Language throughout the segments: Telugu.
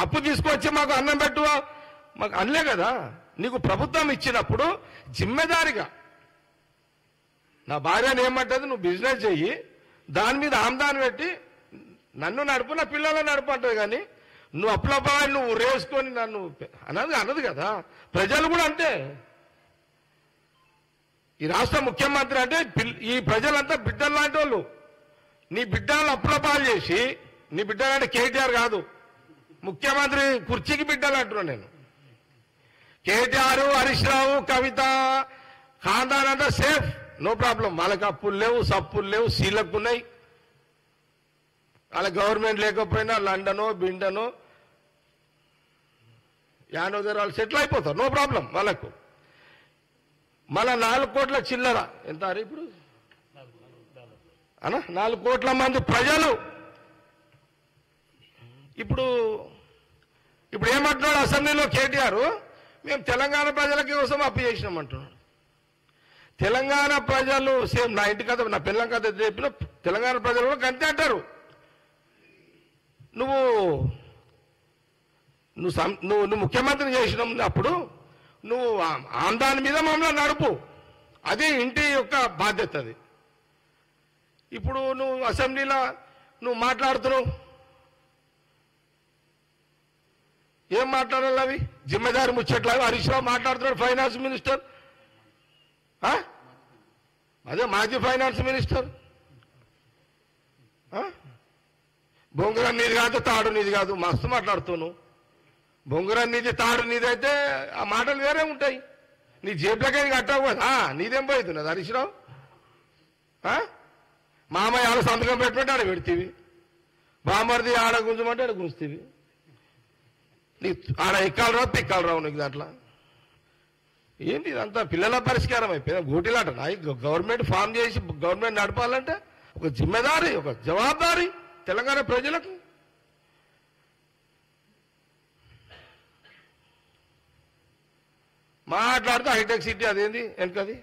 అప్పు తీసుకొచ్చి మాకు అన్నం పెట్టు మాకు అనలే కదా. నీకు ప్రభుత్వం ఇచ్చినప్పుడు జిమ్మెదారిగా నా భార్యను ఏమంటది, నువ్వు బిజినెస్ చెయ్యి, దాని మీద ఆమ్దాన్ని పెట్టి నన్ను నడుపు, నా పిల్లలను నడుపు అంటది. కానీ నువ్వు అప్పులపాయ నువ్వు రేసుకొని నన్ను అనదు కదా. ప్రజలు కూడా అంతే. ఈ రాష్ట్ర ముఖ్యమంత్రి అంటే ఈ ప్రజలంతా బిడ్డలు లాంటి వాళ్ళు. నీ బిడ్డలను అప్పులపాలు చేసి, నీ బిడ్డలు అంటే కేటీఆర్ కాదు, ముఖ్యమంత్రి కుర్చీకి బిడ్డలు అంటున్నాను నేను. కేటీఆర్, హరీష్ రావు, కవిత ఖాందాన్ అంతా సేఫ్, నో ప్రాబ్లం. వాళ్ళకి అప్పులు లేవు, సప్పులు లేవు, సీలకు ఉన్నాయి. వాళ్ళ గవర్నమెంట్ లేకపోయినా లండనో బిండనో యానో దగ్గర వాళ్ళు సెటిల్ అయిపోతారు, నో ప్రాబ్లం వాళ్ళకు. మళ్ళా 4 కోట్ల చిల్లర ఎంత ఇప్పుడు అనా 4 కోట్ల మంది ప్రజలు ఇప్పుడు ఏమంటున్నాడు అసెంబ్లీలో కేటీఆర్, మేము తెలంగాణ ప్రజల కోసం అప్పు చేసినామంటున్నాడు. తెలంగాణ ప్రజలు సేమ్ నా ఇంటి కథ, నా పిల్లల కథ చెప్పిన తెలంగాణ ప్రజలు కూడా అంతే అంటారు. నువ్వు ముఖ్యమంత్రి చేసినప్పుడు నువ్వు ఆందాని మీద మమ్మల్ని నడుపు, అది ఇంటి యొక్క బాధ్యత. అది ఇప్పుడు నువ్వు అసెంబ్లీలో నువ్వు మాట్లాడుతున్నావు, ఏం మాట్లాడాలి అవి జిమ్మెదారి ముచ్చట్లు. హరీష్ రావు మాట్లాడుతున్నాడు, ఫైనాన్స్ మినిస్టర్, అదే మాజీ ఫైనాన్స్ మినిస్టర్. బొంగురం నీది కాదు, తాడు నీది కాదు, మస్తు మాట్లాడుతున్నావు. బొంగురం నీది, తాడు నీది అయితే ఆ మాటలు వేరే ఉంటాయి. నీ జేబులకే కట్టావు కదా, నీదేం పోతున్నది హరీష్ రావు. మామయ్య ఆడ సంతకం పెట్టమంటే ఆడ పెడితేవి, బామర్ది ఆడ గుంజమంటే ఆడ గుంజుతీవి. నీకు ఆడ ఎక్కాలి రావు, పిక్కాలి రావు నీకు దాంట్లో. ఏంటి ఇదంతా పిల్లల పరిష్కారం అయిపోయింది, గోటిలాట. గవర్నమెంట్ ఫామ్ చేసి గవర్నమెంట్ నడపాలంటే ఒక జిమ్మెదారి, ఒక జవాబారి తెలంగాణ ప్రజలకు. మాట్లాడితే హైటెక్ సిటీ అదేంది వెనకది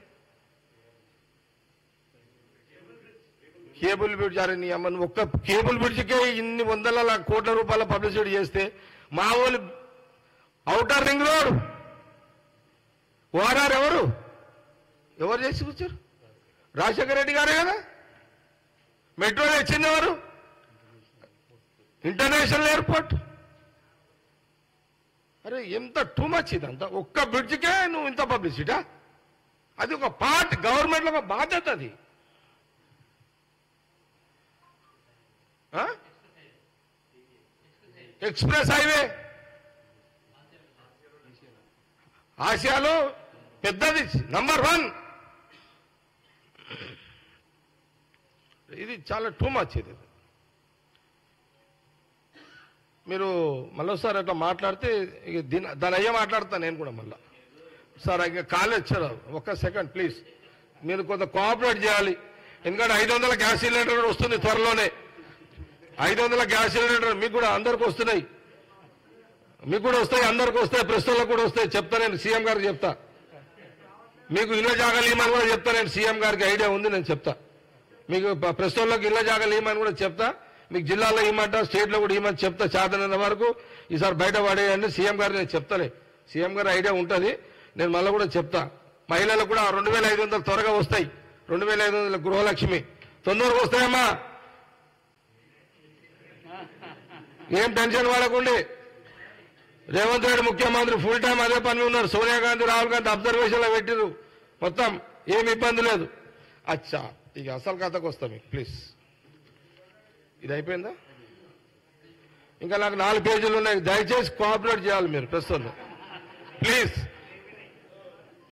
కేబుల్ బ్రిడ్జ్. అరే నీ అమ్మని ఒక్క కేబుల్ బ్రిడ్జ్కే ఇన్ని వందల కోట్ల రూపాయల పబ్లిసిటీ చేస్తే మా వాళ్ళు ఔటర్ రింగ్ రోడ్ ఓఆర్ఆర్ ఎవరు చేసి కూర్చారు? రాజశేఖర రెడ్డి గారే కదా. మెట్రో తెచ్చింది ఎవరు? International airport. అరే ఎంత టూ మచ్ ఇదంతా. ఒక్క బ్రిడ్జ్కే నువ్వు ఇంత పబ్లిసిటా? అది ఒక పార్ట్, గవర్నమెంట్లో ఒక బాధ్యత. అది ఎక్స్ప్రెస్ హైవే ఆసియాలో పెద్దది, నంబర్ 1. ఇది చాలా టూ మచ్. ఇది మీరు మళ్ళీసారి అట్లా మాట్లాడితే ఇక దాని అయ్యే మాట్లాడతాను నేను కూడా మళ్ళా. సార్ ఇక కాలేజ్ వచ్చారు, ఒక్క సెకండ్ ప్లీజ్. మీరు కొంత కోఆపరేట్ చేయాలి. ఎందుకంటే 500 గ్యాస్ సిలిండర్ వస్తుంది త్వరలోనే. 500 గ్యాస్ సిలిండర్ మీకు కూడా అందరికి వస్తున్నాయి, మీకు కూడా వస్తాయి, అందరికి వస్తాయి, ప్రస్తుతాలకు కూడా వస్తాయి. చెప్తా నేను, సీఎం గారికి చెప్తా. మీకు ఇళ్ళ జాగాలు ఇవ్వమని కూడా చెప్తా నేను. సీఎం గారికి ఐడియా ఉంది, నేను చెప్తా. మీకు ప్రస్తుతాలకు ఇళ్ళ జాగాలు ఇవ్వమని కూడా చెప్తా. మీకు జిల్లాలో ఇవ్వమంట, స్టేట్లో కూడా ఇవ్వమని చెప్తా. చేతనంత వరకు ఈసారి బయట పడేయండి సీఎం గారికి నేను చెప్తానే. సీఎం గారి ఐడియా ఉంటుంది, నేను మళ్ళీ కూడా చెప్తా. మహిళలకు కూడా 2500 త్వరగా వస్తాయి. 2500 గృహలక్ష్మి తొందరగా వస్తాయమ్మా, ఏం టెన్షన్ పడకండి. రేవంత్ రెడ్డి ముఖ్యమంత్రి ఫుల్ టైం అదే పని ఉన్నారు. సోనియా గాంధీ, రాహుల్ గాంధీ అబ్జర్వేషన్లో పెట్టిరు, మొత్తం ఏమి ఇబ్బంది లేదు. అచ్చా, ఇక అసలు కథకు వస్తాం మీకు ప్లీజ్. ఇది అయిపోయిందా? ఇంకా నాకు 4 పేజీలు ఉన్నాయి. దయచేసి కోఆపరేట్ చేయాలి మీరు ప్రస్తుతం ప్లీజ్.